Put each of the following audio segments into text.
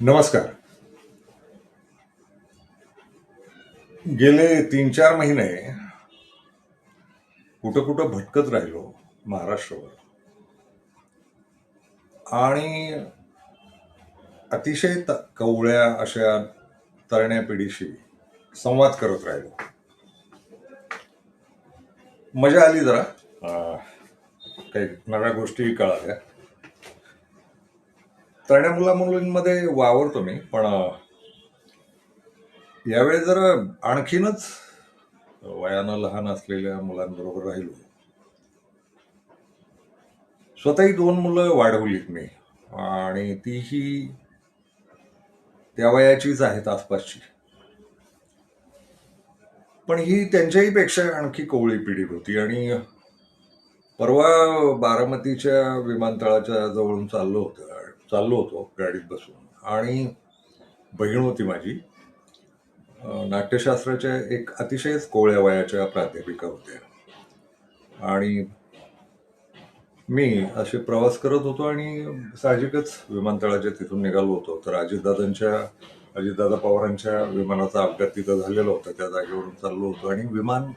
नमस्कार. गेले 3-4 महिने कुठं कुठं भटकत राहिलो महाराष्ट्रावर आणि अतिशय कवळ्या अशा तरुण्या पिढीशी संवाद करत राहिलो. मजा आली जरा. काही नव्या गोष्टी कळाल्या. तरुण्या मुलामुलींमध्ये वावरतो मी, पण यावेळी जरा आणखीनच वयानं लहान असलेल्या मुलांबरोबर राहिलो. स्वतःही 2 मुलं वाढवलीत मी, आणि तीही त्या वयाचीच आहेत आसपासची. पण ही त्यांच्याही पेक्षा आणखी कोवळी पिढी होती. आणि परवा बारामतीच्या विमानतळाच्या जवळून चाललो होतो गाडीत बसून, आणि बहीण होती माझी. नाट्यशास्त्राच्या एक अतिशयच कोवळ्या वयाच्या प्राध्यापिका होत्या. आणि मी असे प्रवास करत होतो आणि साहजिकच विमानतळाच्या तिथून निघालो होतो, तर अजितदादा पवारांच्या विमानाचा अपघात तिथं झालेला होता. त्या जागेवरून चाललो होतो आणि विमान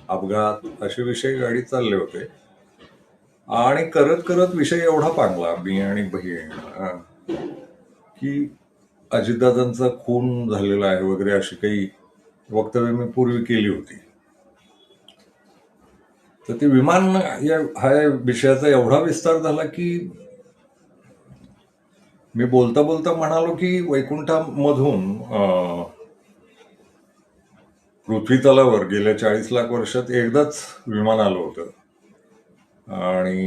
अपघात असे विषय गाडीत चालले होते. आणि करत करत विषय एवढा पांगला, मी आणि बहीण, की अजितदादांचा खून झालेला आहे वगैरे अशी काही वक्तव्य मी पूर्वी केली होती. तर ते विमान हा विषयाचा एवढा विस्तार झाला की मी बोलता बोलता म्हणालो की वैकुंठामधून पृथ्वी तलावर गेल्या 40 लाख वर्षात एकदाच विमान आलं होतं. आणि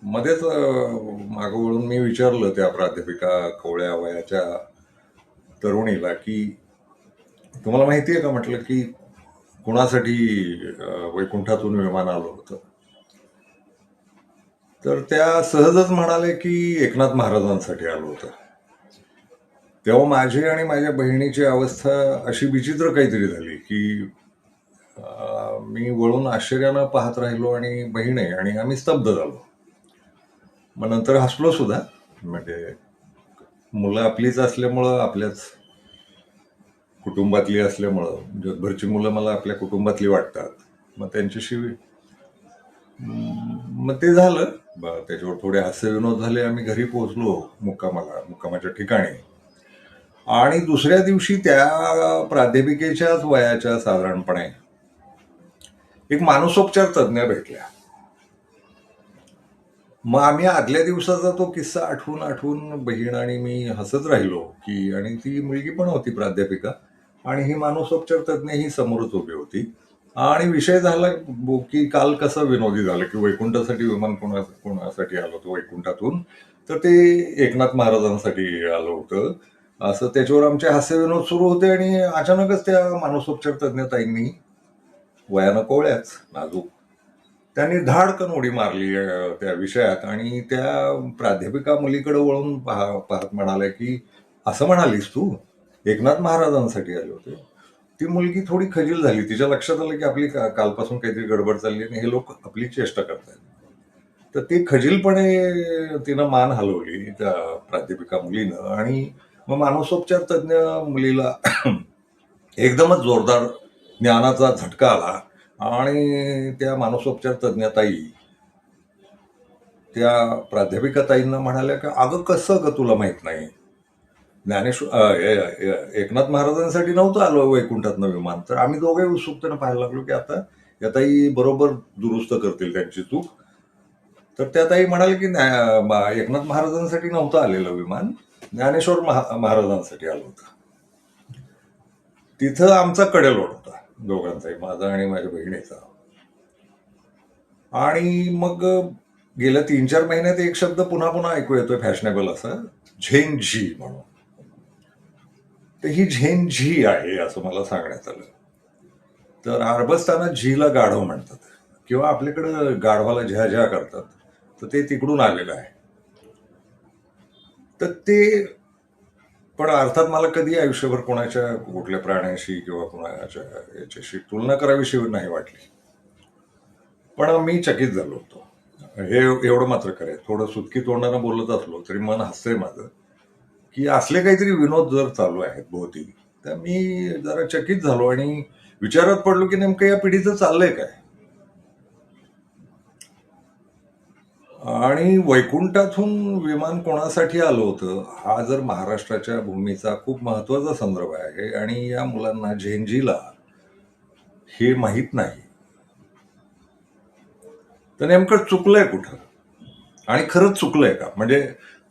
मध्येच मागं वळून मी विचारलं त्या प्राध्यापिका कोवळ्या वयाच्या तरुणीला की तुम्हाला माहिती आहे का, म्हटलं की कुणासाठी वैकुंठातून विमान आलं होतं. तर त्या सहजच म्हणाले की एकनाथ महाराजांसाठी आलं होतं. तेव्हा माझी आणि माझ्या बहिणीची अवस्था अशी विचित्र काहीतरी झाली की मी वळून आश्चर्यानं पाहत राहिलो, आणि बहीण आहे, आणि आम्ही स्तब्ध झालो. मग नंतर हसलो सुद्धा. म्हणजे मुलं आपलीच असल्यामुळं, आपल्याच कुटुंबातली असल्यामुळं, जगभरची मुलं मला आपल्या कुटुंबातली वाटतात. मग त्यांच्याशी मग ते झालं. त्याच्यावर थोडे हास्यविनोद झाले. आम्ही घरी पोहोचलो मुक्कामाच्या ठिकाणी. आणि दुसऱ्या दिवशी त्या प्राध्यापिकेच्याच वयाच्या साधारणपणे एक मानसोपचार तज्ज्ञ भेटल्या. मग आम्ही आदल्या दिवसाचा तो किस्सा आठवून बहीण आणि मी हसत राहिलो की, आणि ती मुलगी पण होती प्राध्यापिका, आणि ही मानसोपचार तज्ज्ञ ही समोरच उभी होती. आणि विषय झाला की काल कसं विनोदी झालं की वैकुंठासाठी विमान कोणासाठी आलं होतं वैकुंठातून, तर ते एकनाथ महाराजांसाठी आलं होतं. असं त्याच्यावर आमचे हास्यविनोद सुरू होते. आणि अचानकच त्या मानसोपचार तज्ज्ञ ताईंनी, वयानं कोवळ्याच, नाजूक, त्यांनी धाडकन उडी मारली त्या विषयात. आणि त्या प्राध्यापिका मुलीकडे वळून पाहत म्हणाल्या की असं म्हणालीस तू, एकनाथ महाराजांसाठी आले होते. ती मुलगी थोडी खजील झाली. तिच्या लक्षात आलं की आपली कालपासून काहीतरी गडबड चालली आणि हे लोक आपली चेष्टा करतात. तर ती खजीलपणे तिनं मान हलवली त्या प्राध्यापिका मुलीनं. आणि मग मानसोपचार तज्ज्ञ मुलीला एकदमच जोरदार ज्ञानाचा झटका आला. आणि त्या मानसोपचार तज्ज्ञताई त्या प्राध्यापिका ताईंना म्हणाल्या की अगं कसं ग तुला माहित नाही, एकनाथ महाराजांसाठी नव्हतं आलो वैकुंठातनं विमान. तर आम्ही दोघे उत्सुकतेनं पाहायला लागलो की आता या ताई बरोबर दुरुस्त करतील त्यांची चूक. तर त्या ताई म्हणाले की एकनाथ महाराजांसाठी नव्हतं आलेलं विमान, ज्ञानेश्वर महाराजांसाठी आलं होतं. तिथं आमचा कडेलोट होता दोघांचाही, माझा आणि माझ्या बहिणीचा. आणि मग गेल्या 3-4 महिन्यात एक शब्द पुन्हा पुन्हा ऐकू येतोय फॅशनेबल असा, झेंग-झी म्हणून. तर ही झेंग-झी आहे असं मला सांगण्यात आलं. तर अरबस्तानात झीला गाढव म्हणतात, किंवा आपल्याकडं गाढवाला झ्या करतात. तर ते तिकडून आलेलं आहे. तर ते पण अर्थात मला कधी आयुष्यभर कोणाच्या कुठल्या प्राण्याशी किंवा कोणाच्या याच्याशी तुलना करावीशी नाही वाटली. पण मी चकित झालो होतो. हे एवढं मात्र खरं आहे, थोडं सुटकी तोंडानं बोलत असलो तरी मन हसतंय माझं की असले काहीतरी विनोद जर चालू आहेत भोवती, तर मी जरा चकित झालो आणि विचारात पडलो की नेमकं या पिढीचं चाललंय काय. आणि वैकुंठातून विमान कोणासाठी आलं होतं, हा जर महाराष्ट्राच्या भूमीचा खूप महत्वाचा संदर्भ आहे आणि या मुलांना झेंजीला हे माहीत नाही, तर नेमकं चुकलंय कुठं आणि खरंच चुकलंय का. म्हणजे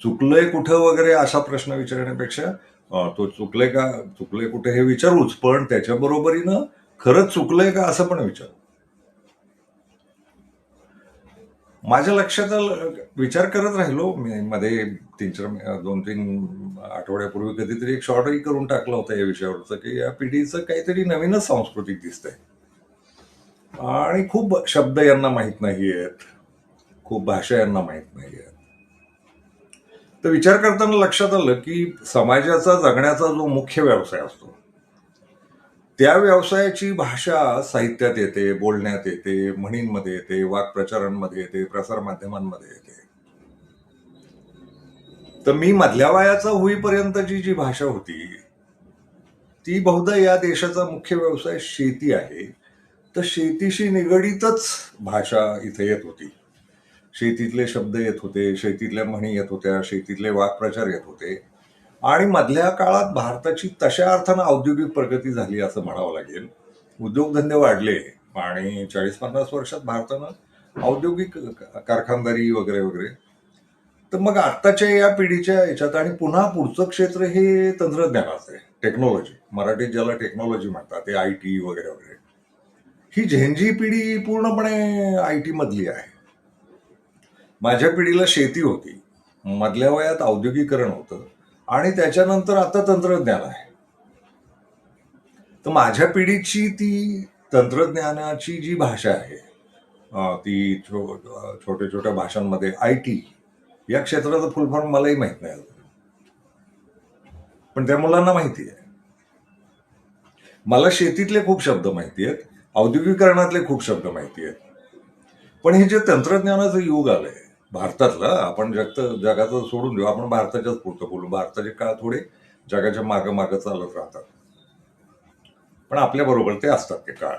चुकलंय कुठं वगैरे असा प्रश्न विचारण्यापेक्षा तो चुकलंय कुठे हे विचारूच, पण त्याच्या बरोबरीनं खरंच चुकलंय का असं पण विचारू. माझ्या लक्षात आलं, विचार करत राहिलो मी मध्ये 2-3 आठवड्यापूर्वी कधीतरी एक शॉर्टही करून टाकला होता या विषयावरचं, की या पिढीचं काहीतरी नवीनच सांस्कृतिक दिसतंय आणि खूप शब्द यांना माहीत नाहीयेत, खूप भाषा यांना माहीत नाहीयेत. तर विचार करताना लक्षात आलं की समाजाचा जगण्याचा जो मुख्य व्यवसाय असतो, त्या व्यवसायाची भाषा साहित्यात येते, बोलण्यात येते, म्हणींमध्ये येते, वाक्प्रचारांमध्ये येते, प्रसारमाध्यमांमध्ये येते. तर मी मधल्या वयाचा होईपर्यंतची जी भाषा होती, ती बहुधा या देशाचा मुख्य व्यवसाय शेती आहे, तर शेतीशी निगडीतच भाषा इथे येत होती. शेतीतले शब्द येत होते, शेतीतल्या म्हणी येत होत्या, शेतीतले वाक्प्रचार येत होते. आणि मधल्या काळात भारताची तशा अर्थानं औद्योगिक प्रगती झाली असं म्हणावं लागेल. उद्योगधंदे वाढले आणि 40-50 वर्षात भारतानं औद्योगिक कारखानदारी वगैरे वगैरे. तर मग आत्ताच्या या पिढीच्या याच्यात आणि पुन्हा पुढचं क्षेत्र हे तंत्रज्ञानाचं आहे, टेक्नॉलॉजी. मराठीत ज्याला टेक्नॉलॉजी म्हणतात, ते IT वगैरे वगैरे. ही झेंजी पिढी पूर्णपणे IT मधली आहे. माझ्या पिढीला शेती होती, मधल्या वयात औद्योगिकरण होतं आणि त्याच्यानंतर आता तंत्रज्ञान आहे. तर माझ्या पिढीची ती तंत्रज्ञानाची जी भाषा आहे, ती छोट्या छोट्या भाषांमध्ये IT या क्षेत्राचं फुल फॉर्म मलाही माहित नाही अजून, पण त्या मुलांना माहिती आहे. मला शेतीतले खूप शब्द माहिती आहेत, औद्योगिकरणातले खूप शब्द माहिती आहेत, पण हे जे तंत्रज्ञानाचं युग आलंय भारतातलं, आपण जगाचं सोडून देऊ, आपण भारताच्याच पुरतं बोलू. भारताचे काळ थोडे जगाच्या मागं मागं चालत राहतात, पण आपल्या बरोबर ते असतात ते काळ.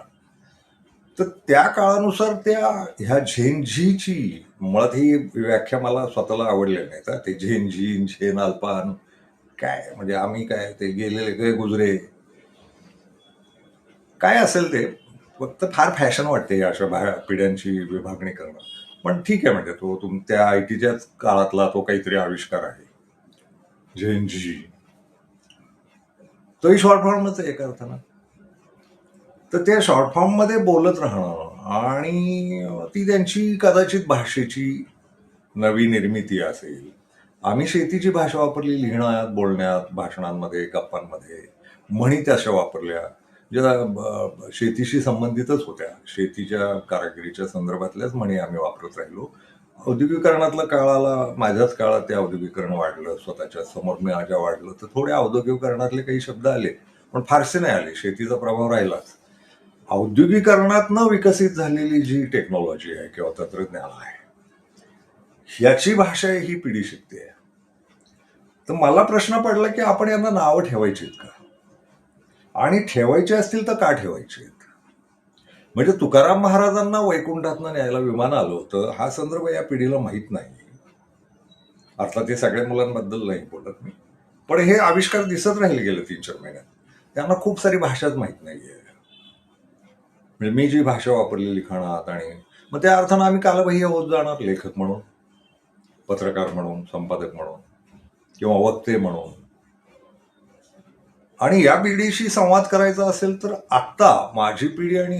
तर त्या काळानुसार ह्या झेंझीची मुळात ही व्याख्या मला स्वतःला आवडली नाही. तर ते झेंझी, झेन अल्पान काय, म्हणजे आम्ही काय ते गेलेले गे गुजरे काय असेल ते, फक्त फार फॅशन वाटते या अशा पिढ्यांची विभागणी करणं. पण ठीक आहे, म्हणजे तो त्या ITच्याच काळातला तो काहीतरी आविष्कार आहे झेंझी. तोही शॉर्ट फॉर्मच आहे एका अर्थानं. तर त्या शॉर्ट फॉर्ममध्ये बोलत राहणं आणि ती त्यांची कदाचित भाषेची नवी निर्मिती असेल. आम्ही शेतीची भाषा वापरली लिहिण्यात, बोलण्यात, भाषणांमध्ये, गप्पांमध्ये. म्हणी तशा वापरल्या ज्या शेतीशी संबंधितच होत्या. शेतीच्या कारागिरीच्या संदर्भातल्याच म्हणी आम्ही वापरत राहिलो. औद्योगिकरणातला काळ आला, माझ्याच काळात ते औद्योगिकरण वाढलं, स्वतःच्या समोर माझ्या वाढलं, तर थोडे औद्योगिकरणातले काही शब्द आले, पण फारसे नाही आले. शेतीचा प्रभाव राहिलाच. औद्योगिकरणात न विकसित झालेली जी टेक्नॉलॉजी आहे किंवा तंत्रज्ञान आहे, ह्याची भाषा ही पिढी शिकते. तर मला प्रश्न पडला की आपण यांना नावं ठेवायची का, आणि ठेवायचे असतील तर का ठेवायचे. म्हणजे तुकाराम महाराजांना वैकुंठातनं न्यायला विमान आलं होतं, हा संदर्भ या पिढीला माहीत नाही. अर्थात ते सगळ्या मुलांबद्दल नाही बोलत मी, पण हे आविष्कार दिसत राहिले गेले 3-4 महिन्यात. त्यांना खूप सारी भाषाच माहीत नाहीये. म्हणजे मी जी भाषा वापरली लिखाणात, आणि मग त्या अर्थानं आम्ही कालबाह्य होत जाणार, लेखक म्हणून, पत्रकार म्हणून, संपादक म्हणून किंवा वक्ते म्हणून. आणि या पिढीशी संवाद करायचा असेल तर आत्ता माझी पिढी आणि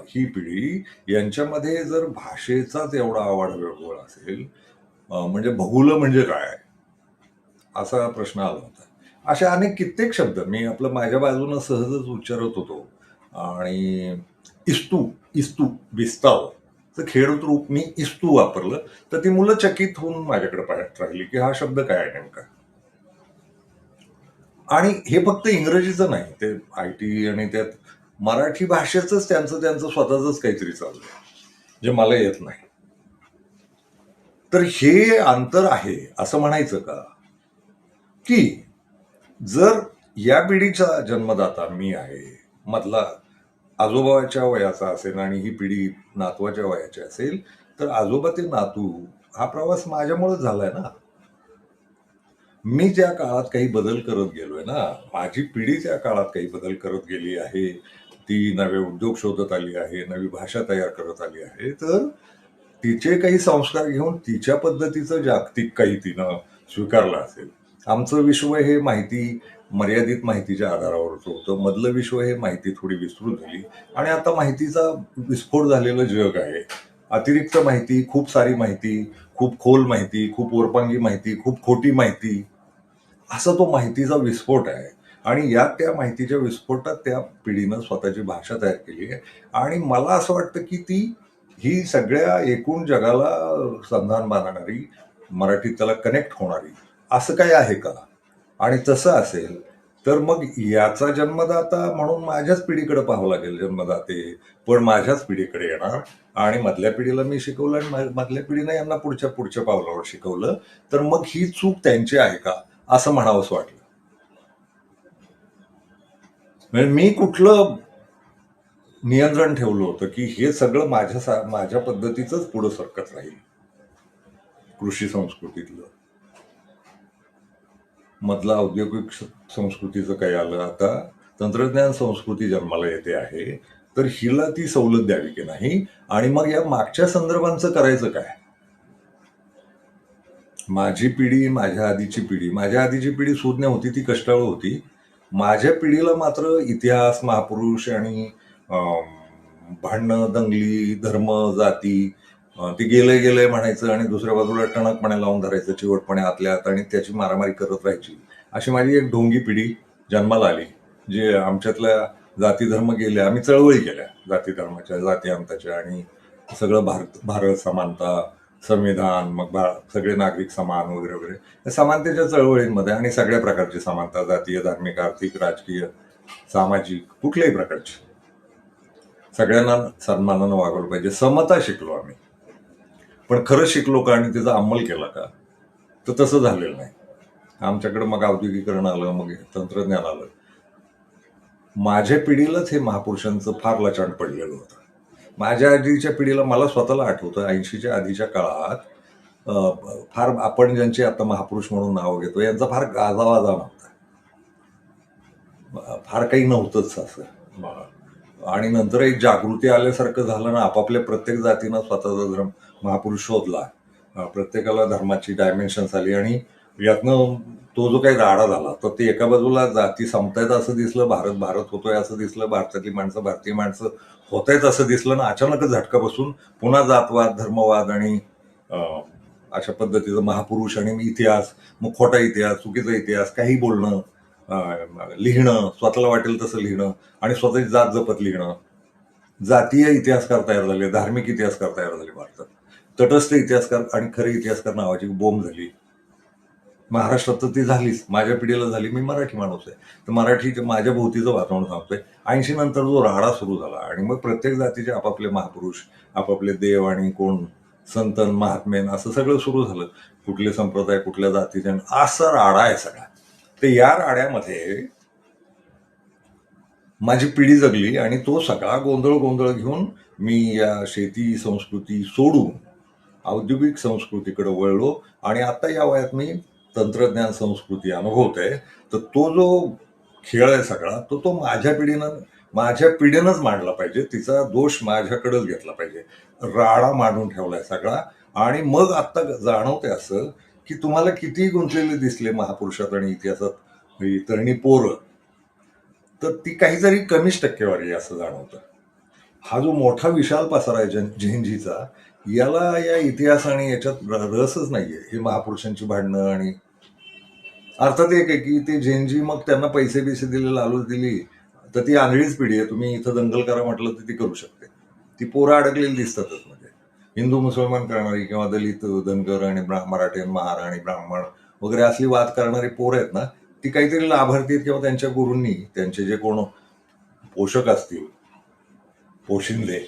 ही पिढी यांच्यामध्ये जर भाषेचाच एवढा आवाढव्य असेल, म्हणजे बहुल म्हणजे काय असा प्रश्न आला होता. अशा अनेक कित्येक शब्द मी माझ्या बाजूनं सहजच उच्चारत होतो. आणि इस्तू, इस्तू, विस्ताव, तर खेडूत रूप मी इस्तू वापरलं, तर ती मुलं चकित होऊन माझ्याकडे पाहत राहिली की हा शब्द काय आहे नेमका. आणि हे फक्त इंग्रजीचं नाही, ते IT आणि त्यात मराठी भाषेचंच त्यांचं स्वतःच काहीतरी चाललंय जे मला येत नाही. तर हे अंतर आहे असं म्हणायचं का. की जर या पिढीचा जन्मदाता मी आहे, मधला आजोबाच्या वयाचा असेल आणि ही पिढी नातवाच्या वयाची असेल, तर आजोबा ते नातू हा प्रवास माझ्यामुळेच झालाय ना. मी त्या काळात काही बदल करत गेलोय ना. माझी पिढी त्या काळात काही बदल करत गेली आहे. ती नवे उद्योग शोधत आली आहे, नवी भाषा तयार करत आली आहे. तर तिचे काही संस्कार घेऊन तिच्या पद्धतीचं जागतिक काही तिनं स्वीकारलं असेल. आमचं विश्व हे मर्यादित माहितीच्या आधारावरच होतं. मधलं विश्व हे माहिती थोडी विस्तृत झाली आणि आता माहितीचा विस्फोट झालेलं जग आहे. अतिरिक्त माहिती, खूप सारी माहिती, खूप खोल माहिती, खूप ओरपांगी माहिती, खूप खोटी माहिती, असा तो माहितीचा विस्फोट आहे. आणि या त्या माहितीच्या विस्फोटात त्या पिढीनं स्वतःची भाषा तयार केली आहे. आणि मला असं वाटतं की ही सगळ्या एकूण जगाला संधान बांधणारी, मराठीत त्याला कनेक्ट होणारी, असं काही आहे का? आणि तसं असेल तर मग याचा जन्मदाता म्हणून माझ्याच पिढीकडे पाहावं लागेल. जन्मदाते पण माझ्याच पिढीकडे येणार आणि मधल्या पिढीला मी शिकवलं आणि मधल्या पिढीनं यांना पुढच्या पुढच्या पावलावर शिकवलं, तर मग ही चूक त्यांची आहे का, असं म्हणावंसं वाटलं. म्हणजे मी कुठलं नियंत्रण ठेवलं होतं की हे सगळं माझ्या पद्धतीचंच पुढं सरकत राहील. कृषी संस्कृतीतलं मधलं औद्योगिक संस्कृतीचं काही आलं, आता तंत्रज्ञान संस्कृती जन्माला येते आहे, तर हिला ती सवलत द्यावी की नाही. आणि मग या मागच्या संदर्भांचं करायचं काय? माझी पिढी, माझ्या आधीची पिढी सुज्ञ होती, ती कष्टाळू होती. माझ्या पिढीला मात्र इतिहास, महापुरुष आणि भांडणं, दंगली, धर्म, जाती, ते गेलंय म्हणायचं आणि दुसऱ्या बाजूला टणकपणे लावून धरायचं चिवटपणे आतल्या आत आणि त्याची मारामारी करत राहायची. अशी माझी एक ढोंगी पिढी जन्माला आली, जे आमच्यातल्या जाती धर्म गेले. आम्ही चळवळी केल्या जाती धर्माच्या, जाती अंताच्या, आणि सगळं भारत समानता, संविधान, मग सगळे नागरिक समान वगैरे वगैरे, या समानतेच्या चळवळींमध्ये, आणि सगळ्या प्रकारची समानता, जातीय, धार्मिक, आर्थिक, राजकीय, सामाजिक, कुठल्याही प्रकारची, सगळ्यांना सन्मानानं वागवलं पाहिजे, समता शिकलो आम्ही. पण खरं शिकलो का आणि त्याचा अंमल केला का, तर तसं झालेलं नाही. आमच्याकडे मग औद्योगिकरण आलं, मग तंत्रज्ञान आलं. माझ्या पिढीलाच हे महापुरुषांचं फार लचाण पडलेलं होतं. माझ्या आधीच्या पिढीला, मला स्वतःला आठवतं 80च्या आधीच्या काळात फार आपण ज्यांचे आता महापुरुष म्हणून नाव घेतो, यांचा फार गाजावाजा नव्हता. फार काही नव्हतंच असं. आणि नंतर एक जागृती आल्यासारखं झालं ना, आपापल्या प्रत्येक जातीनं स्वतःचा धर्म महापुरुष शोधला. प्रत्येकाला धर्माची डायमेन्शन्स आली आणि यातनं तो जो काही राडा झाला, तर ते एका बाजूला जाती संपतायत असं दिसलं, भारत होतोय असं दिसलं, भारतातली माणसं भारतीय माणसं होतायत असं दिसलं ना, अचानकच झटका बसून पुन्हा जातवाद, धर्मवाद आणि अशा पद्धतीचं महापुरुष आणि इतिहास, मग खोटा इतिहास, चुकीचा इतिहास, काही बोलणं, लिहिणं, स्वतःला वाटेल तसं लिहिणं आणि स्वतःची जात जपत लिहिणं. जातीय इतिहासकार तयार झाले, धार्मिक इतिहासकार तयार झाले भारतात. तटस्थ इतिहासकार आणि खरे इतिहासकार नावाची बोंब झाली. महाराष्ट्रात तर ती झालीच, माझ्या पिढीला झाली. मी मराठी माणूस आहे, तर मराठीच्या माझ्या भोवतीचं वातावरण सांगतोय. 80 नंतर जो राडा सुरू झाला आणि मग प्रत्येक जातीचे आपापले महापुरुष, आपापले देव आणि कोण संतन, महात्मेन, असं सगळं सुरू झालं. कुठले संप्रदाय, कुठल्या जातीचे, असा राडा आहे सगळा. तर या राड्यामध्ये माझी पिढी जगली आणि तो सगळा गोंधळ घेऊन मी या शेती संस्कृती सोडून औद्योगिक संस्कृतीकडे वळलो आणि आता या वयात मी तंत्रज्ञान संस्कृती अनुभवतोय. तर तो जो खेळ आहे सगळा, तो माझ्या पिढीनंच मांडला पाहिजे. तिचा दोष माझ्याकडेच घेतला पाहिजे. राडा मांडून ठेवलाय सगळा. आणि मग आता जाणवते असं की तुम्हाला कितीही गुंतलेले दिसले महापुरुषात आणि इतिहासात ही तरुणी पोरं, तर ती काहीतरी कमीच टक्केवारी आहे असं जाणवतं. हा जो मोठा विशाल पसारा आहे झेंझीचा, याला या इतिहास आणि याच्यात रसच नाहीये. हे महापुरुषांची भांडणं आणि अर्थात एक आहे की ते झेंझी, मग त्यांना पैसे दिले, लालूच दिली, तर ती आंधळीच पिढी आहे. तुम्ही इथं दंगल करा म्हटलं तर ती करू शकते. ती पोरं अडकलेली दिसतातच. म्हणजे हिंदू मुसलमान करणारी किंवा दलित धनगर आणि मराठे महार आणि ब्राह्मण वगैरे असली वाद करणारी पोरं आहेत ना, ती काहीतरी लाभार्थी किंवा त्यांच्या गुरूंनी, त्यांचे जे कोण पोषक असतील, पोशिंदे,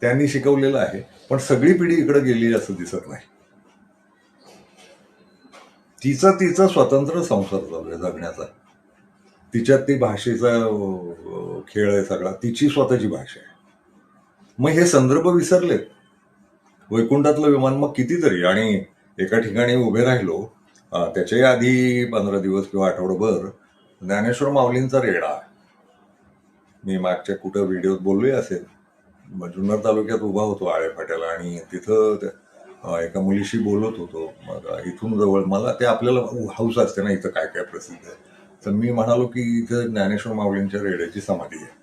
त्यांनी शिकवलेलं आहे. पण सगळी पिढी इकडे गेली असं दिसत नाही. तिचा तिचा स्वतंत्र संसार चालू आहे जगण्याचा. तिच्यात ती भाषेचा खेळ आहे सगळा. तिची स्वतःची भाषा आहे. मग हे संदर्भ विसरलेत. वैकुंठातलं विमान मग कितीतरी, आणि एका ठिकाणी उभे राहिलो, त्याच्याही आधी 15 दिवस किंवा आठवडाभर ज्ञानेश्वर माऊलींचा रेडा. मी मागच्या कुठं व्हिडिओत बोललोय असेल. जुन्नर तालुक्यात उभा होतो आळेफाट्याला, आणि तिथं एका मुलीशी बोलत होतो. मग इथून जवळ मला ते आपल्याला हौस असते ना, इथं काय काय प्रसिद्ध आहे. तर मी म्हणालो की इथं ज्ञानेश्वर माऊलींच्या रेड्याची समाधी आहे.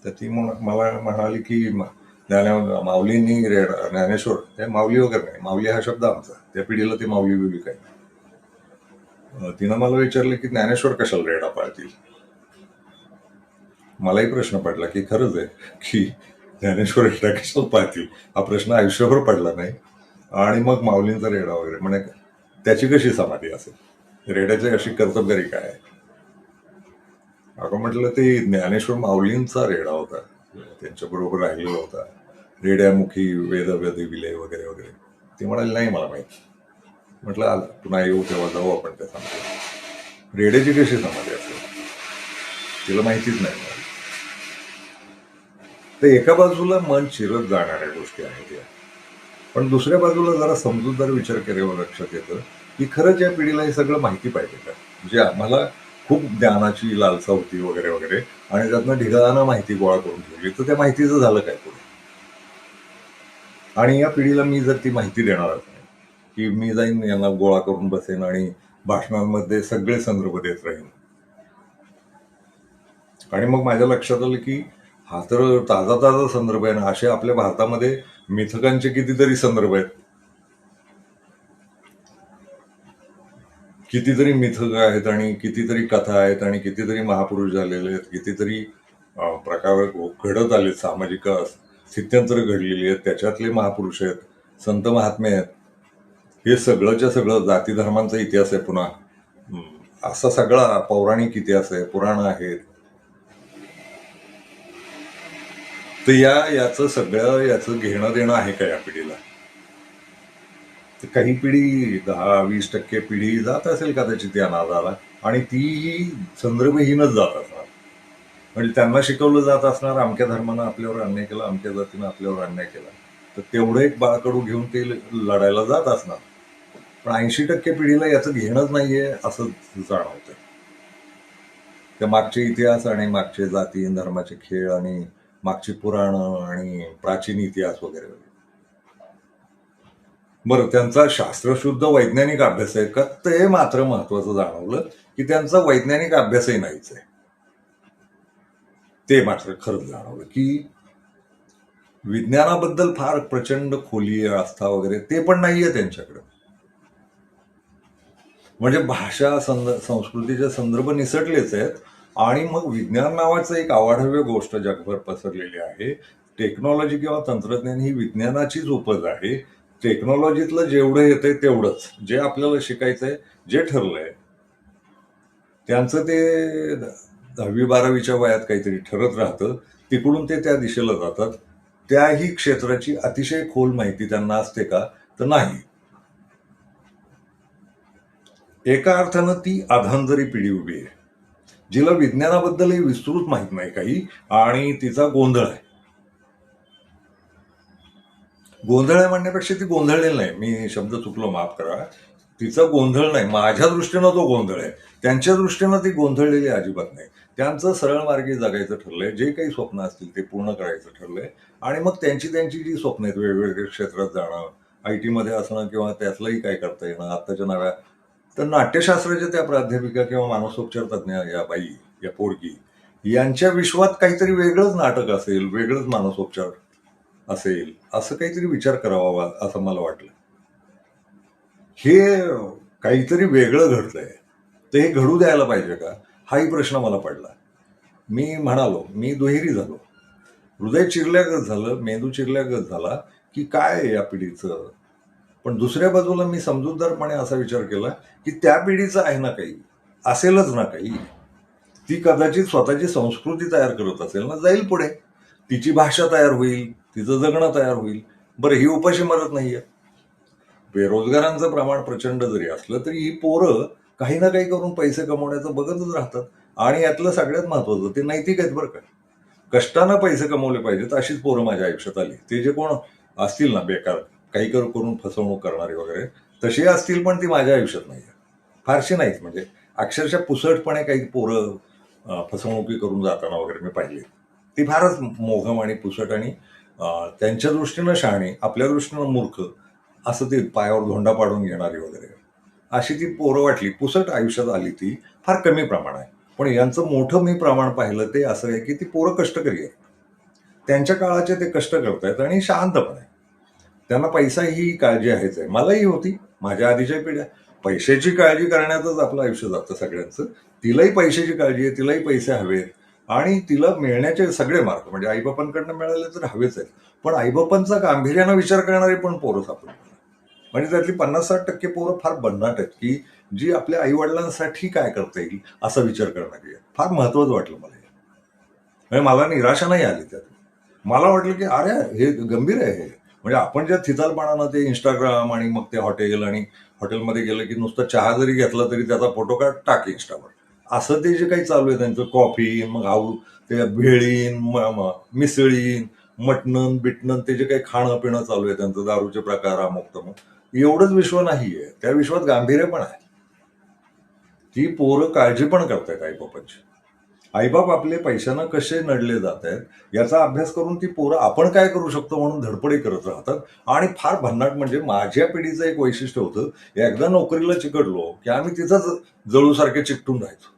तर ती मला म्हणाली की माऊलींनी रेडा, ज्ञानेश्वर, ते माऊली वगैरे नाही, माऊली हा शब्द आमचा, त्या पिढीला ते माऊली बिवली काय. तिनं मला विचारलं की ज्ञानेश्वर कशाला रेडा पाळतील. मलाही प्रश्न पडला की खरंच आहे की ज्ञानेश्वर रेडा कशाला पाळतील. हा प्रश्न आयुष्यभर पडला नाही. आणि मग माऊलींचा रेडा वगैरे म्हणे त्याची कशी समाधी असेल, रेड्याची अशी कर्तबगारी काय आहे. अगं म्हटलं ते ज्ञानेश्वर माऊलींचा रेडा होता, त्यांच्याबरोबर राहिलेला होता. रेड्यामुखी वेद विले वगैरे वगैरे. ते म्हणाले नाही मला माहिती. म्हटलं आलं पुन्हा येऊ तेव्हा जाऊ आपण त्या समाधी. रेड्याची कशी समाधी असेल, तिला माहितीच नाही. तर एका बाजूला मन चिरत जाणाऱ्या गोष्टी आहेत या, पण दुसऱ्या बाजूला जरा समजूतदार विचार केल्यावर लक्षात येतं की खरंच या पिढीला हे सगळं माहिती पाहिजे का. म्हणजे आम्हाला खूप ज्ञानाची लालसा होती वगैरे वगैरे, आणि त्यातनं ढिगाळानं माहिती गोळा करून ठेवली, तर त्या माहितीचं झालं काय पुढे. आणि या पिढीला मी जर ती माहिती देणारच नाही, की मी जाईन यांना गोळा करून बसेन आणि भाषणांमध्ये सगळे संदर्भ देत राहीन. आणि मग माझ्या लक्षात आलं की हा तर ताजा ताजा संदर्भ आहे ना. असे आपल्या भारतामध्ये मिथकांचे कितीतरी संदर्भ आहेत, कितीतरी मिथक आहेत, आणि कितीतरी कथा आहेत, आणि कितीतरी महापुरुष झालेले आहेत, कितीतरी प्रकार घडत आले, सामाजिक स्थित्यंतर घडलेली आहेत, त्याच्यातले महापुरुष आहेत, संत महात्मे आहेत. हे सगळंच्या सगळं जाती धर्मांचा इतिहास आहे. पुन्हा असा सगळा पौराणिक इतिहास आहे, पुराण आहेत. तर याचं सगळं याचं घेणं देणं आहे का या पिढीला. तर काही पिढी 10-20% पिढी जात असेल कदाचित या नादाला, आणि तीही संदर्भहीनच जात असणार. म्हणजे त्यांना शिकवलं जात असणार अमक्या धर्मानं आपल्यावर अन्याय केला, अमक्या जातीनं आपल्यावर अन्याय केला, तर तेवढं एक बाळकडू घेऊन ते लढायला जात असणार. पण 80% पिढीला याचं घेणंच नाहीये असं जाणवतं. त्या मागचे इतिहास आणि मागचे जाती धर्माचे खेळ आणि मागची पुराणं आणि प्राचीन इतिहास वगैरे वगैरे. बरं, त्यांचा शास्त्रशुद्ध वैज्ञानिक अभ्यास आहे का, ते मात्र महत्वाचं जाणवलं की त्यांचा वैज्ञानिक अभ्यासही नाहीच आहे. ते मात्र खरंच जाणवलं की विज्ञानाबद्दल फार प्रचंड खोली आस्था वगैरे ते पण नाहीये त्यांच्याकडे. म्हणजे भाषा संस्कृतीचे संदर्भ निसटलेच आहेत. आणि मग विज्ञान नावाचं एक अवाढव्य गोष्ट जगभर पसरलेली आहे. टेक्नॉलॉजी किंवा तंत्रज्ञान ही विज्ञानाचीच उपज आहे. टेक्नॉलॉजीतलं जेवढं येतंय तेवढंच, जे आपल्याला शिकायचंय, जे ठरलंय, त्यांचं ते 10वी-12वीच्या वयात काहीतरी ठरत राहतं. तिकडून ते त्या दिशेला जातात. त्याही क्षेत्राची अतिशय खोल माहिती त्यांना असते का, तर नाही. एका अर्थानं ती अधांजरी पिढी उभी आहे, जिला विज्ञानाबद्दलही विस्तृत माहित नाही काही, आणि तिचा गोंधळ आहे. गोंधळ आहे म्हणण्यापेक्षा ती गोंधळलेली नाही. मी शब्द चुकलो, माफ करा. तिचा गोंधळ नाही, माझ्या दृष्टीनं तो गोंधळ आहे. त्यांच्या दृष्टीनं ती गोंधळलेली अजिबात नाही. त्यांचं सरळ मार्गी जगायचं ठरलंय, जे काही स्वप्न असतील ते पूर्ण करायचं ठरलंय. आणि मग त्यांची जी स्वप्न आहेत, वेगवेगळ्या क्षेत्रात जाणं, IT मध्ये असणं, किंवा त्यातलंही काय करता येणं, आत्ताच्या नव्या तर नाट्यशास्त्राच्या त्या प्राध्यापिका किंवा मानसोपचार तज्ज्ञ या बाई, या पोरगी, यांच्या विश्वात काहीतरी वेगळंच नाटक असेल, वेगळंच मानसोपचार असेल, असं काहीतरी विचार करावा असं मला वाटलं. हे काहीतरी वेगळं घडतंय, तर हे घडू द्यायला पाहिजे का, हाही प्रश्न मला पडला. मी म्हणालो, मी दुहेरी झालो. हृदय चिरल्यागत झालं, मेंदू चिरल्यागत झाला की काय या पिढीचं. पण दुसऱ्या बाजूला मी समजूतदारपणे असा विचार केला की त्या पिढीचं आहे ना काही, असेलच ना काही. ती कदाचित स्वतःची संस्कृती तयार करत असेल ना, जाईल पुढे, तिची भाषा तयार होईल, तिचं जगणं तयार होईल. बरं, ही उपाशी मरत नाहीये. बेरोजगारांचं प्रमाण प्रचंड जरी असलं तरी ही पोरं काही ना काही करून पैसे कमवण्याचं बघतच राहतात. आणि यातलं सगळ्यात महत्वाचं ते नैतिक आहेत बरं का. कष्टानं पैसे कमवले पाहिजेत अशीच पोरं माझ्या आयुष्यात आली. ते जे कोण असतील ना बेकार, काही करून फसवणूक करणारे वगैरे, तशी असतील पण ती माझ्या आयुष्यात नाही. फारशी नाहीत, म्हणजे अक्षरशः पुसटपणे काही पोरं फसवणुकी करून जाताना वगैरे मी पाहिली. ती फारच मोघम आणि पुसट आणि त्यांच्या दृष्टीनं शहाणी, आपल्या दृष्टीनं मूर्ख, असं ते पायावर धोंडा पाडून घेणारी वगैरे अशी ती पोरं वाटली. पुसट आयुष्यात आली ती, फार कमी प्रमाण आहे. पण यांचं मोठं मी प्रमाण पाहिलं ते असं आहे की ती पोरं कष्टकरी आहेत. त्यांच्या काळाचे ते कष्ट करतायत आणि शांत पण आहे. त्यांना पैसा ही काळजी आहेच आहे. मलाही होती, माझ्या आधीच्या पिढ्या. पैशाची काळजी करण्यातच आपलं आयुष्य जातं सगळ्यांचं. तिलाही पैशाची काळजी आहे, तिलाही पैसे हवेत आणि तिला मिळण्याचे सगळे मार्ग, म्हणजे आईबापांकडनं मिळाले तर हवेच आहेत. पण आईबापांचा गांभीर्यानं विचार करणारी पण पोरं सापडली. म्हणजे त्यातली 50-60% पोरं फार भन्नाट आहेत, की जी आपल्या आईवडिलांसाठी काय करता येईल असा विचार करणारी आहे. फार महत्वाचं वाटलं मला हे. म्हणजे मला निराशा नाही आली त्यात. मला वाटलं की अरे हे गंभीर आहे हे. म्हणजे आपण ज्या थितालपणानं ते इंस्टाग्राम आणि मग ते हॉटेल आणि हॉटेलमध्ये गेलं की नुसतं चहा जरी घेतला तरी त्याचा फोटो काढ टाक इंस्टावर. असं ते जे काही चालू आहे त्यांचं, कॉफी, मग ते भेळीन, मिसळीन, मटणं बिटणं, ते जे काही खाणं पिणं चालू आहे त्यांचं, दारूचे प्रकार, अमुक तमुक, एवढंच विश्व नाहीये. त्या विश्वात गांभीर्य पण आहे. ती पोरं काळजी पण करतायत आईबापांची. आईबाप आपले पैशानं कसे नडले जात आहेत याचा अभ्यास करून ती पोरं आपण काय करू शकतो म्हणून धडपडी करत राहतात. आणि फार भन्नाट म्हणजे माझ्या पिढीचं एक वैशिष्ट्य होतं, एकदा नोकरीला चिकटलो की आम्ही तिथंच जळूसारखे चिकटून राहायचो.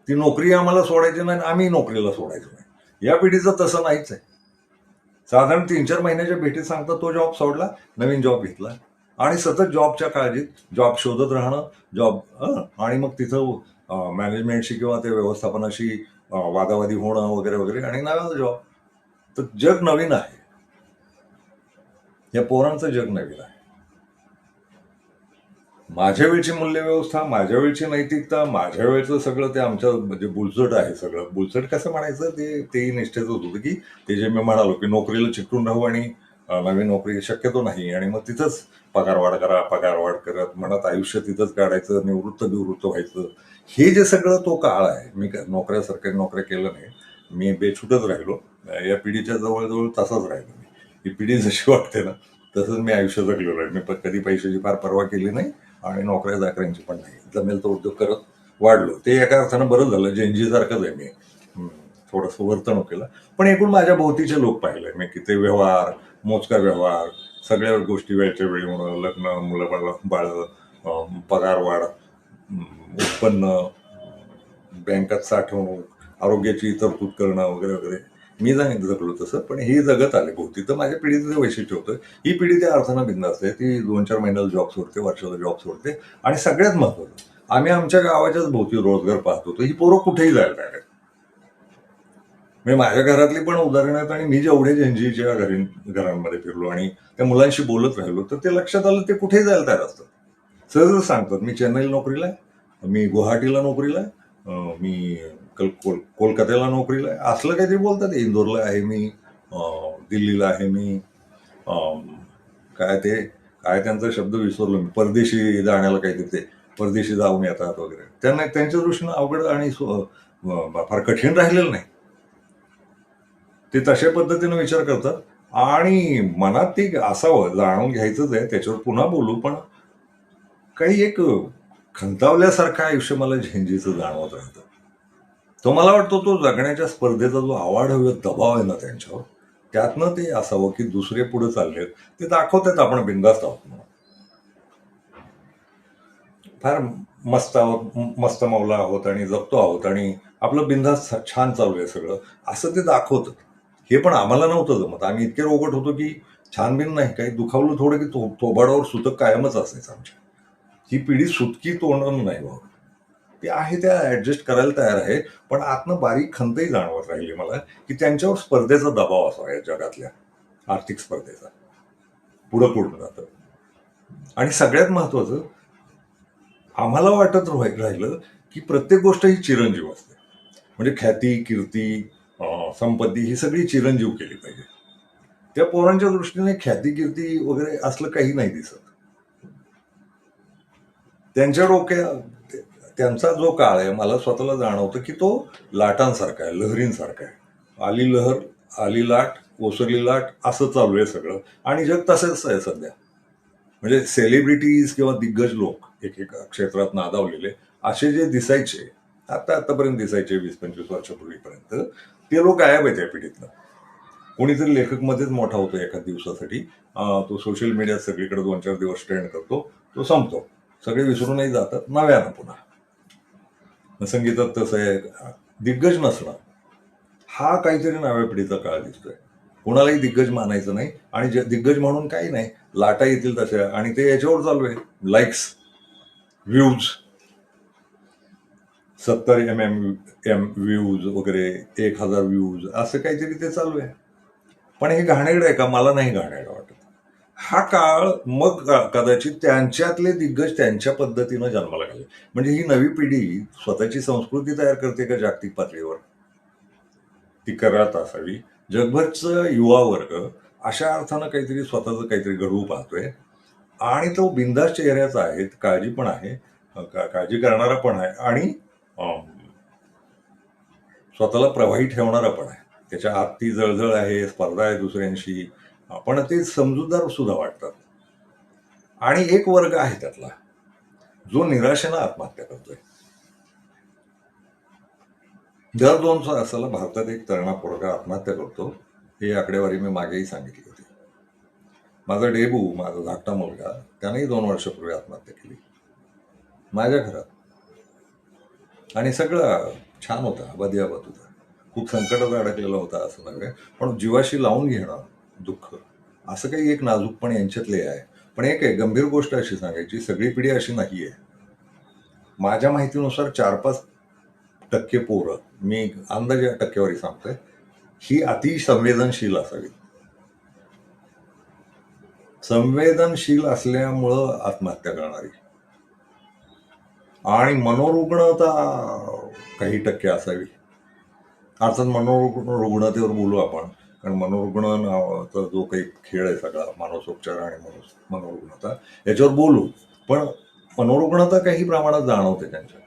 ती नोकरी आम्हाला सोडायची नाही आणि आम्ही नोकरीला सोडायचो नाही. या पिढीचं तसं नाहीच आहे. साधारण 3-4 महिन्याच्या भेटीत सांगतात तो जॉब सोडला, नवीन जॉब घेतला आणि सतत जॉबच्या काळजीत जॉब शोधत राहणं, जॉब आणि मग तिथं मॅनेजमेंटशी किंवा ते व्यवस्थापनाशी वादावादी होणं वगैरे वगैरे आणि नवा जॉब. तर जग नवीन आहे. या पोरांचं जग नवीन आहे. माझ्या वेळची मूल्यव्यवस्था, माझ्या वेळची नैतिकता, माझ्या वेळचं सगळं ते आमच्या म्हणजे बुलचट आहे सगळं. बुलचट कसं म्हणायचं तेही निश्चितच होतं की ते जे मी म्हणालो की नोकरीला चिकटून राहू आणि नवीन नोकरी शक्यतो नाही आणि मग तिथंच पगारवाढ करा, पगारवाढ करत म्हणत आयुष्य तिथंच काढायचं, निवृत्त व्हायचं. हे जे सगळं तो काळ आहे. मी सरकारी नोकऱ्या केलं नाही. मी बेछूटच राहिलो. या पिढीच्या जवळजवळ तसाच राहिलो मी. ही पिढी जशी वाटते ना तसंच मी आयुष्य जगलेलो आहे. मी कधी पैशाची फार पर्वा केली नाही आणि नोकऱ्या चाकऱ्यांची पण नाही. जमेल तो उद्योग करत वाढलो. ते एका अर्थानं बरं झालं. जेनजी सारखंच आहे मी. थोडंसं वर्तणुकीला. पण एकूण माझ्या भोवतीचे लोक पाहिले मी की ते व्यवहार, मोजका व्यवहार, सगळ्या गोष्टी वेळच्या वेळी होणं, लग्न, मुलं बाळ, पगारवाढ, उत्पन्न, बँकात साठवणूक, आरोग्याची तरतूद करणं वगैरे वगैरे. मी जगलो तसं, पण हे जगत आले भोवती. तर माझ्या पिढीचं जे वैशिष्ट्य होतं, ही पिढी त्या अर्थानं बिंदास्त आहे. ती 2-4 महिन्याला जॉब सोडते, वर्षाला जॉब सोडते आणि सगळ्यात महत्वाचं, आम्ही आमच्या गावाच्याच भोवती रोजगार पाहत होतो. ही पोरं कुठेही जायला तयार आहेत. म्हणजे माझ्या घरातली पण उदाहरणं आहेत आणि मी जेवढे जनजीच्या घरांमध्ये फिरलो आणि त्या मुलांशी बोलत राहिलो तर ते लक्षात आलं ते कुठेही जायला तयार असतात. सहजच सांगतात, मी चेन्नईला नोकरीला आहे, मी गुवाहाटीला नोकरीला आहे, मी कोलकात्याला नोकरीला आहे, असलं काहीतरी बोलतात. इंदोरला आहे मी, दिल्लीला आहे मी, काय ते काय त्यांचा शब्द विसरलो मी, परदेशी जाण्याला काहीतरी ते परदेशी जाऊन येतात वगैरे. त्यांना त्यांच्या दृष्टीनं अवघड आणि फार कठीण राहिलेलं नाही. ते तशा पद्धतीनं विचार करतात आणि मनात ते असावं, जाणून घ्यायचंच आहे. त्याच्यावर पुन्हा बोलू, पण काही एक खंतावल्यासारखं आयुष्य मला झेंजीचं जाणवत राहतं. तो मला वाटतो तो जगण्याच्या स्पर्धेचा जो आवाढव्य दबाव आहे ना त्यांच्यावर, त्यातनं ते असावं की दुसरे पुढे चाललेत, ते दाखवतात आपण बिनधास्त आहोत म्हणून. फार मस्त मौला आहोत आणि जगतो आहोत आणि आपलं बिनधास्त छान चालू आहे सगळं, असं ते दाखवतं. हे पण आम्हाला नव्हतं जमत. आम्ही इतके रोगट होतो की छान बिन नाही, काही दुखावलं थोडं की थोबाडावर सुतक कायमच असायचं आमच्या. ही पिढी सुतकी तोंडानं नाही बाबा. ते आहे त्या ऍडजस्ट करायला तयार आहे, पण आतनं बारीक खंतही जाणवत राहिली मला की त्यांच्यावर स्पर्धेचा दबाव असावा या जगातल्या आर्थिक स्पर्धेचा. पुढं पुढं जातं. आणि सगळ्यात महत्वाचं, आम्हाला वाटत राहिलं की प्रत्येक गोष्ट ही चिरंजीव असते. म्हणजे ख्याती, कीर्ती, संपत्ती ही सगळी चिरंजीव केली पाहिजे. त्या पोरांच्या दृष्टीने ख्याती, कीर्ती वगैरे असलं काही नाही दिसत. त्यांच्या त्यांचा जो काळ आहे मला स्वतःला जाणवतं की तो लाटांसारखा आहे, लहरींसारखा आहे. आली लहर, आली लाट, ओसरली लाट, असं चालू आहे सगळं. आणि जग तसंच आहे सध्या. म्हणजे सेलिब्रिटीज किंवा दिग्गज लोक एकेका क्षेत्रात नादावलेले असे जे दिसायचे, आतापर्यंत दिसायचे 20-25 वर्षापूर्वीपर्यंत, ते लोक गायब आहेत या पिढीतनं. कोणीतरी लेखक मध्येच मोठा होतो एका दिवसासाठी, तो सोशल मीडियात सगळीकडे 2-4 दिवस ट्रेंड करतो, तो संपतो, सगळे विसरूनही जातात, नव्यानं पुन्हा. संगीतात तसं आहे. दिग्गज नसणं हा काहीतरी नव्या पिढीचा काळ दिसतोय. कोणालाही दिग्गज मानायचं नाही. आणि दिग्गज म्हणून काही नाही, लाटा येतील तशा, आणि ते याच्यावर चालू आहे, लाईक्स, व्ह्यूज, 70 व्ह्यूज वगैरे, 1000 व्ह्यूज, असं काहीतरी ते चालू आहे. पण हे घाणेरडं आहे का? मला नाही घाणेरडं वाटत. हा काळ मग कदाचित त्यांच्यातले दिग्गज त्यांच्या पद्धतीनं जन्माला घाले. म्हणजे ही नवी पिढी स्वतःची संस्कृती तयार करते का जागतिक पातळीवर? ती करत असावी. जगभरचं युवा वर्ग अशा अर्थानं काहीतरी स्वतःचं काहीतरी घडवू पाहतोय, आणि तो बिंदास चेहऱ्याचा आहे, काळजी पण आहे, काळजी करणारा पण आहे, आणि स्वतःला प्रवाही ठेवणारा पण आहे. त्याच्या आत ती जळजळ आहे, स्पर्धा आहे दुसऱ्यांशी, पण ते समजूतदार सुद्धा वाटतात. आणि एक वर्ग आहे त्यातला जो निराशेनं आत्महत्या करतोय. दर 2 तासाला भारतात एक तरुणा पोरगा आत्महत्या करतो. ही आकडेवारी मी मागेही सांगितली होती. माझा डेबू, माझा धाकटा मुलगा, त्यानेही 2 वर्षापूर्वी आत्महत्या केली माझ्या घरात. आणि सगळं छान होतं, अबाधियाबात होतं. खूप संकटात अडकलेला होता असं नव्हे, पण जीवाशी लावून घेणं दुःख, असं काही एक नाजूकपण यांच्यातले आहे. पण एक आहे, गंभीर गोष्ट अशी सांगायची, सगळी पिढी अशी नाही आहे. माझ्या माहितीनुसार 4-5% पोरं, मी अंदाजे टक्केवारी सांगतोय, ही अतिसंवेदनशील असावी. संवेदनशील असल्यामुळं आत्महत्या करणारी. आणि मनोरुग्णता काही टक्के असावी. अर्थात मनोरुग्णतेवर बोलू आपण, कारण मनोरुग्ण नावाचा जो काही खेळ आहे सगळा, मानसोपचार आणि मनोरुग्णता, याच्यावर बोलू. पण मनोरुग्णता काही प्रमाणात जाणवते त्यांच्या.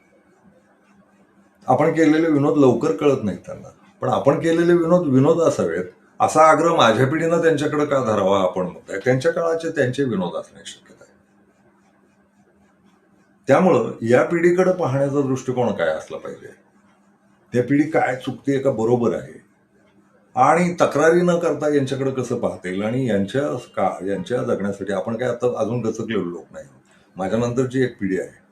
आपण केलेले विनोद लवकर कळत नाहीत त्यांना, पण आपण केलेले विनोद असावेत असा आग्रह माझ्या पिढीनं त्यांच्याकडे का धरावा आपण म्हणताय. त्यांच्या काळाचे त्यांचे विनोद असण्याची शक्यता आहे. त्यामुळं या पिढीकडे पाहण्याचा दृष्टिकोन काय असला पाहिजे, त्या पिढी काय चुकते का बरोबर आहे, आणि तक्रारी न करता यांच्याकडे कसं पाहता येईल. आणि यांच्या जगण्यासाठी आपण काय आता अजून गचकलेलो लोक नाही. माझ्या नंतरची एक पिढी आहे,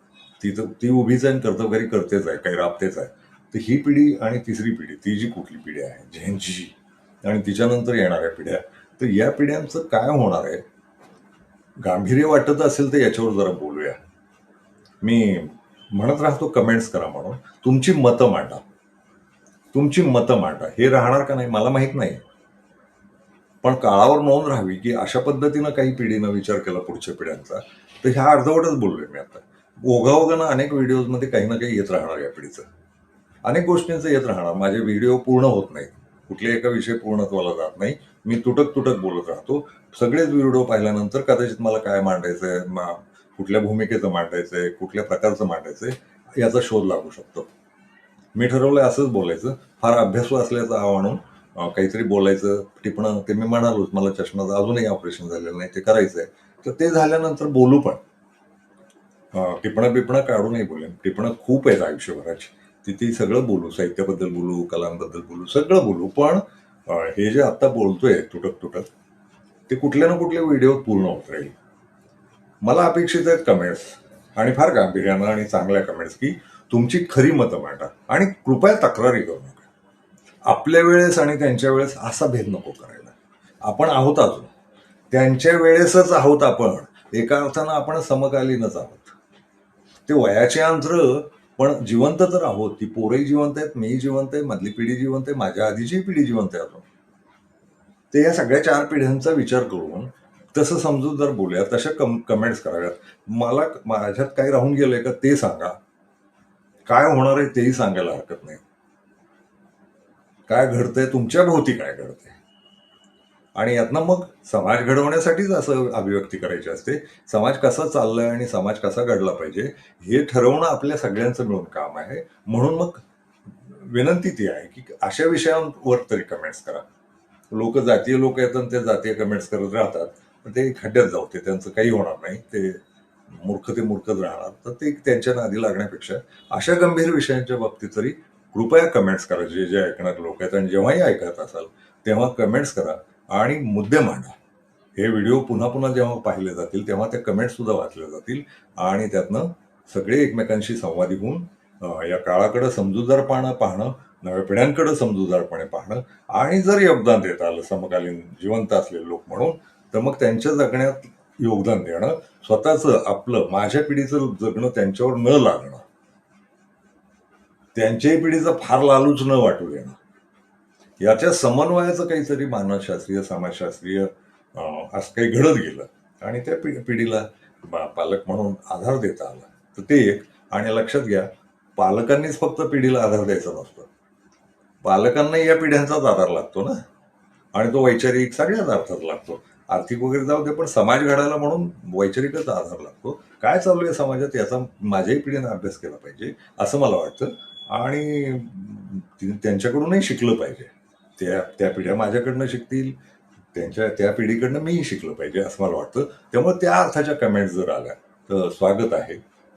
ती उभीच आहे आणि कर्तव्यकारी करतेच आहे, काही राबतेच आहे. तर ही पिढी आणि तिसरी पिढी, ती जी कुठली पिढी आहे, झेनची, आणि तिच्यानंतर येणाऱ्या पिढ्या, तर या पिढ्यांचं काय होणार आहे, गांभीर्य वाटत असेल तर याच्यावर जरा बोलूया. मी म्हणत राहतो कमेंट्स करा म्हणून, तुमची मतं मांडा, तुमची मतं मांडा. हे राहणार का नाही मला माहित नाही, पण काळावर नोंद राहावी की अशा पद्धतीनं काही पिढीनं विचार केला पुढच्या पिढ्यांचा. तर ह्या अर्धवटच बोललोय मी आता. ओघाओघानं अनेक व्हिडिओजमध्ये काही ना काही येत राहणार या पिढीचं, अनेक गोष्टींचं येत राहणार. माझे व्हिडिओ पूर्ण होत नाहीत, कुठल्या एका विषय पूर्णत्वाला जात नाही, मी तुटक बोलत राहतो. सगळेच व्हिडिओ पाहिल्यानंतर कदाचित मला काय मांडायचंय, कुठल्या भूमिकेचं मांडायचंय, कुठल्या प्रकारचं मांडायचंय, याचा शोध लागू शकतो. मी ठरवलंय असंच बोलायचं, फार अभ्यासू असल्याचं आणून काहीतरी बोलायचं, टिपणं. ते मी म्हणालोच, मला चष्माचं अजूनही ऑपरेशन झालेलं नाही, ते करायचंय. तर ते झाल्यानंतर बोलू पण, टिपणं काढू नाही बोलेन. टिपणं खूप आहेत आयुष्यभराची, ती सगळं बोलू, साहित्याबद्दल बोलू, कलांबद्दल बोलू, सगळं बोलू. पण हे जे आता बोलतोय तुटक, ते कुठल्या ना कुठल्या व्हिडिओत पूर्ण होत राहील. मला अपेक्षित आहेत कमेंट्स, आणि फार गांभीर्यानं आणि चांगल्या कमेंट्स, की तुमची खरी मतं मांडा, आणि कृपया तक्रारी करू नका. आपल्या वेळेस आणि त्यांच्या वेळेस असा भेद नको करायला. आपण आहोत अजून, त्यांच्या वेळेसच आहोत आपण, एका अर्थानं आपण समकालीनच आहोत. ते वयाचे अंतर, पण जिवंत तर आहोत. ती पोरही जिवंत आहेत, मीही जिवंत आहे, मधली पिढी जिवंत आहे, माझ्या आधीची पिढी जिवंत आहे अजून. ते या सगळ्या 4 पिढ्यांचा विचार करून तसं समजूतदार बोलूया, तशा कमेंट्स कराव्यात. मला माझ्यात काय राहून गेलंय का ते सांगा, काय होणार आहे तेही सांगायला हरकत नाही. काय घडतंय तुमच्या भोवती, काय घडतंय आणि यातनं मग समाज घडवण्यासाठीच असं अभिव्यक्ती करायची असते. समाज कसा चाललाय आणि समाज कसा घडला पाहिजे हे ठरवणं आपल्या सगळ्यांचं मिळून काम आहे. म्हणून मग विनंती ती आहे की अशा विषयांवर तरी कमेंट्स करा. जातीय लोक येतात आणि ते जातीय कमेंट्स करत राहतात. पण ते खड्ड्यात जाऊ दे, त्यांचं काही होणार नाही. ते मूर्खच राहणार. तर ते त्यांच्या नादी लागण्यापेक्षा अशा गंभीर विषयांच्या बाबतीत तरी कृपया कमेंट्स करा. जे जे ऐकणारे लोक आहेत आणि जेव्हाही ऐकत असाल तेव्हा कमेंट्स करा आणि मुद्दे मांडा. हे व्हिडिओ पुन्हा पुन्हा जेव्हा पाहिले जातील तेव्हा त्या कमेंट्स सुद्धा वाचल्या जातील आणि त्यातनं सगळे एकमेकांशी संवादी होऊन या काळाकडे समजूतदारपणे पाहणं, नव्या पिढ्यांकडे समजूतदारपणे पाहणं आणि जर योगदान देता आलं समकालीन जिवंत असलेले लोक म्हणून, तर मग त्यांच्या जगण्यात योगदान देणं, स्वतःचं आपलं माझ्या पिढीचं जगणं त्यांच्यावर न लादणं, त्यांच्याही पिढीचं फार लालूच न वाटू देणं, याच्या समन्वयाचं काहीतरी मानसशास्त्रीय समाजशास्त्रीय असं काही घडत गेलं आणि त्या पिढीला पालक म्हणून आधार देता आला, तर ते एक. आणि लक्षात घ्या, पालकांनीच फक्त पिढीला आधार द्यायचा नसतो, पालकांनाही या पिढ्यांचाच आधार लागतो ना. आणि तो वैचारिक सगळ्याच अर्थात लागतो. आर्थिक वगैरे जाऊ दे, पण समाज घडायला म्हणून वैचारिकच आधार लागतो. काय चालू आहे समाजात याचा माझ्याही पिढीने अभ्यास केला पाहिजे असं मला वाटतं. आणि त्यांच्याकडूनही शिकलं पाहिजे. त्या पिढ्या माझ्याकडनं शिकतील, त्या पिढीकडनं मीही शिकलं पाहिजे असं मला वाटतं. त्यामुळे त्या अर्थाच्या कमेंट्स जर आल्या तर स्वागत आहे.